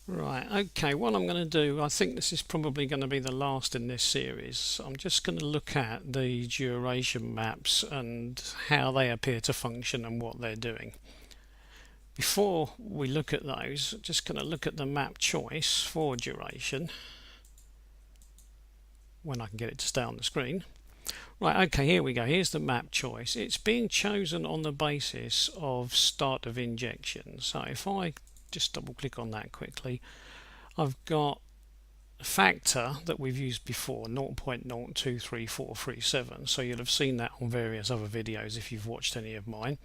Right, okay, what I'm going to do, I think this is probably going to be the last in this series. I'm just going to look at the duration maps and how they appear to function and what they're doing. Before we look at those, just going to look at the map choice for duration when I can get it to stay on the screen. Right, okay, here we go. Here's the map choice. It's being chosen on the basis of start of injection. So if I just double click on that quickly, I've got a factor that we've used before, 0.023437. So you'll have seen that on various other videos if you've watched any of mine.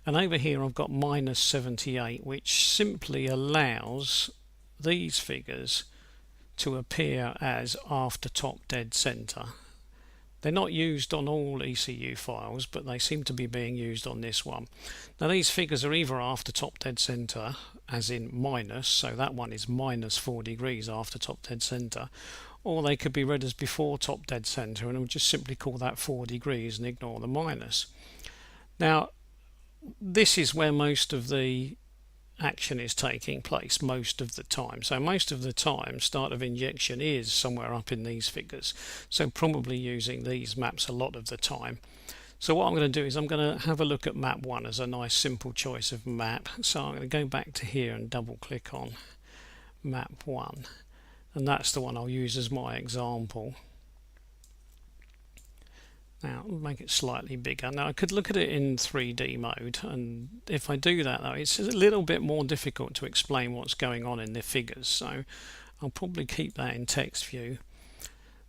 And over here I've got minus 78, which simply allows these figures to appear as after top dead center. They're not used on all ECU files, but they seem to be being used on this one. Now these figures are either after top dead center, as in minus, so that one is minus 4 degrees after top dead center, or they could be read as before top dead center, and we'll just simply call that 4 degrees and ignore the minus. Now this is where most of the action is taking place most of the time. So most of the time start of injection is somewhere up in these figures, so probably using these maps a lot of the time. So what I'm going to do is I'm going to have a look at map 1 as a nice simple choice of map. So I'm going to go back to here and double click on map 1, and that's the one I'll use as my example. Now make it slightly bigger. Now I could look at it in 3D mode, and if I do that though, it's a little bit more difficult to explain what's going on in the figures, so I'll probably keep that in text view.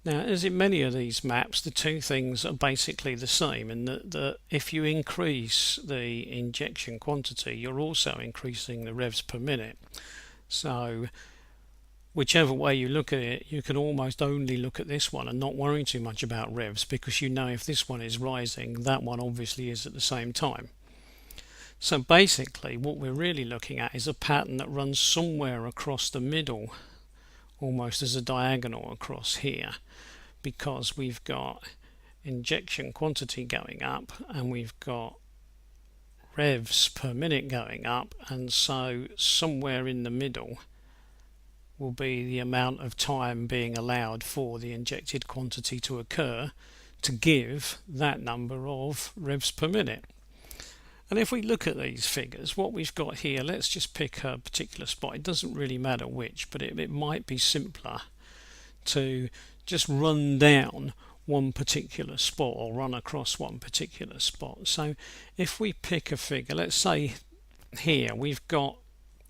Now, as in many of these maps, the two things are basically the same, in that if you increase the injection quantity, you're also increasing the revs per minute. So whichever way you look at it, you can almost only look at this one and not worry too much about revs, because you know if this one is rising, that one obviously is at the same time. So basically what we're really looking at is a pattern that runs somewhere across the middle, almost as a diagonal across here, because we've got injection quantity going up and we've got revs per minute going up, and so somewhere in the middle will be the amount of time being allowed for the injected quantity to occur to give that number of revs per minute. And if we look at these figures, what we've got here, let's just pick a particular spot. It doesn't really matter which, but it might be simpler to just run down one particular spot or run across one particular spot. So if we pick a figure, let's say here we've got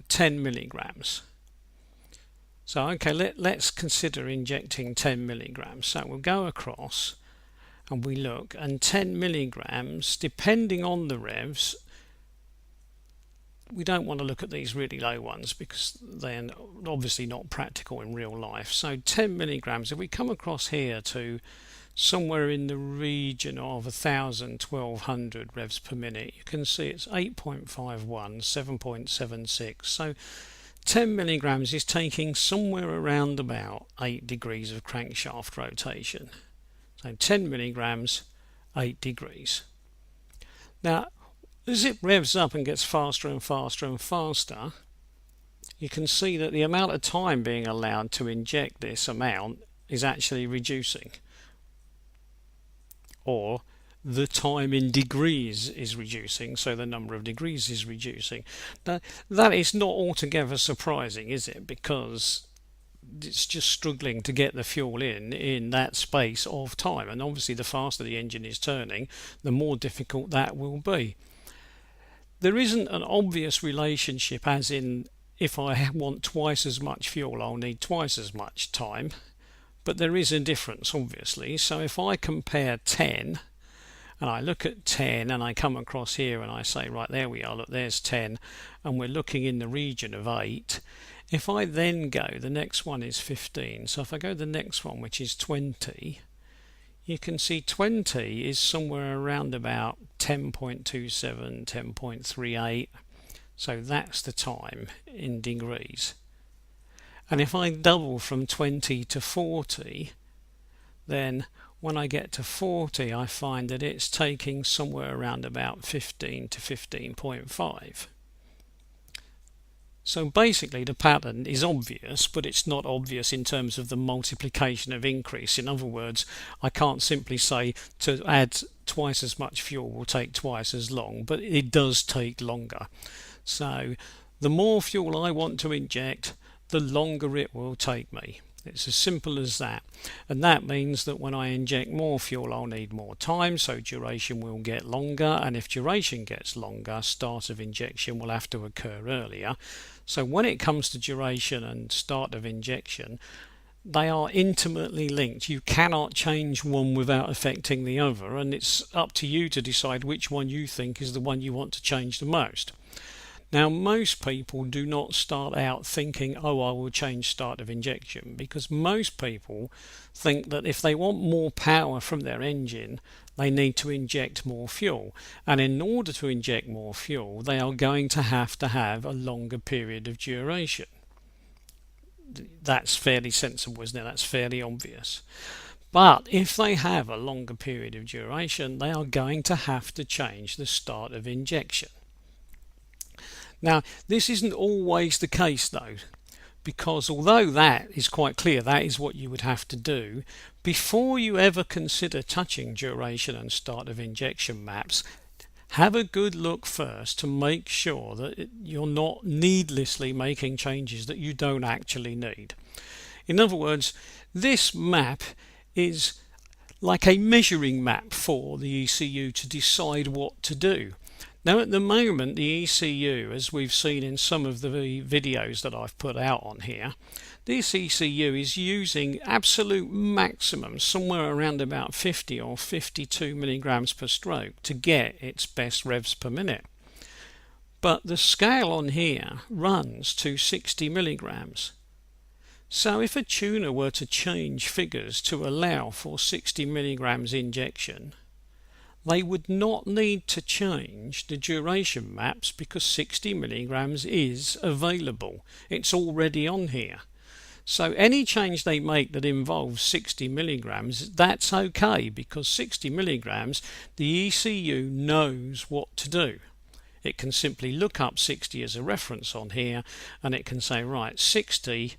10 milligrams. So okay, let's consider injecting 10 milligrams. So we'll go across and we look, and 10 milligrams, depending on the revs, we don't want to look at these really low ones because they're obviously not practical in real life. So 10 milligrams, if we come across here to somewhere in the region of 1,000–1,200 revs per minute, you can see it's 8.51, 7.76. So 10 milligrams is taking somewhere around about 8 degrees of crankshaft rotation. So 10 milligrams, 8 degrees. Now, as it revs up and gets faster and faster and faster, you can see that the amount of time being allowed to inject this amount is actually reducing. Or the time in degrees is reducing, so the number of degrees is reducing. Now, that is not altogether surprising, is it? Because it's just struggling to get the fuel in that space of time, and obviously the faster the engine is turning, the more difficult that will be. There isn't an obvious relationship, as in if I want twice as much fuel I'll need twice as much time, but there is a difference obviously. So if I compare 10 and I look at 10 and I come across here and I say, right, there we are, look, there's 10, and we're looking in the region of 8. If I then go, the next one is 15, so if I go to the next one, which is 20, you can see 20 is somewhere around about 10.27, 10.38, so that's the time in degrees. And if I double from 20 to 40, then when I get to 40, I find that it's taking somewhere around about 15 to 15.5. So basically the pattern is obvious, but it's not obvious in terms of the multiplication of increase. In other words, I can't simply say to add twice as much fuel will take twice as long, but it does take longer. So the more fuel I want to inject, the longer it will take me. It's as simple as that. And that means that when I inject more fuel, I'll need more time, so duration will get longer. And if duration gets longer, start of injection will have to occur earlier. So when it comes to duration and start of injection, they are intimately linked. You cannot change one without affecting the other, and it's up to you to decide which one you think is the one you want to change the most. Now, most people do not start out thinking, oh, I will change start of injection, because most people think that if they want more power from their engine, they need to inject more fuel. And in order to inject more fuel, they are going to have a longer period of duration. That's fairly sensible, isn't it? That's fairly obvious. But if they have a longer period of duration, they are going to have to change the start of injection. Now, this isn't always the case though, because although that is quite clear, that is what you would have to do, before you ever consider touching duration and start of injection maps, have a good look first to make sure that you're not needlessly making changes that you don't actually need. In other words, this map is like a measuring map for the ECU to decide what to do. Now at the moment the ECU, as we've seen in some of the videos that I've put out on here, this ECU is using absolute maximum somewhere around about 50 or 52 milligrams per stroke to get its best revs per minute. But the scale on here runs to 60 milligrams. So if a tuner were to change figures to allow for 60 milligrams injection, they would not need to change the duration maps because 60 milligrams is available. It's already on here. So any change they make that involves 60 milligrams, that's okay, because 60 milligrams, the ECU knows what to do. It can simply look up 60 as a reference on here, and it can say, right, 60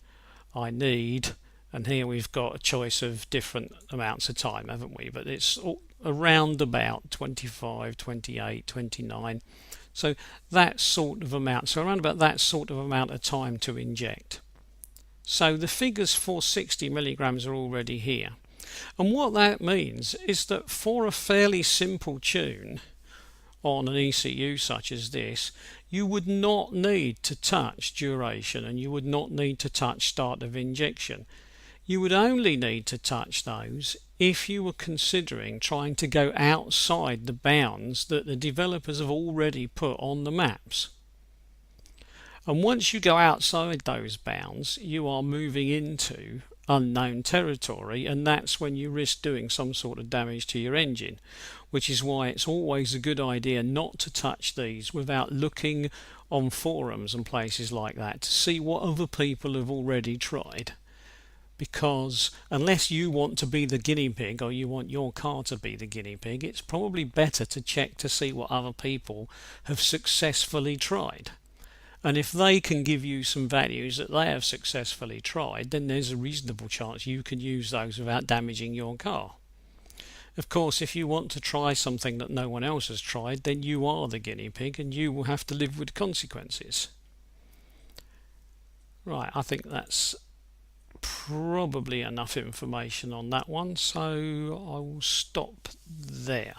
I need, and here we've got a choice of different amounts of time, haven't we? But it's around about 25, 28, 29. So that sort of amount, so around about that sort of amount of time to inject. So the figures for 60 milligrams are already here. And what that means is that for a fairly simple tune on an ECU such as this, you would not need to touch duration and you would not need to touch start of injection. You would only need to touch those if you were considering trying to go outside the bounds that the developers have already put on the maps. And once you go outside those bounds, you are moving into unknown territory, and that's when you risk doing some sort of damage to your engine, which is why it's always a good idea not to touch these without looking on forums and places like that to see what other people have already tried. Because unless you want to be the guinea pig, or you want your car to be the guinea pig, it's probably better to check to see what other people have successfully tried. And if they can give you some values that they have successfully tried, then there's a reasonable chance you can use those without damaging your car. Of course, if you want to try something that no one else has tried, then you are the guinea pig and you will have to live with consequences. Right, I think that's probably enough information on that one, so I will stop there.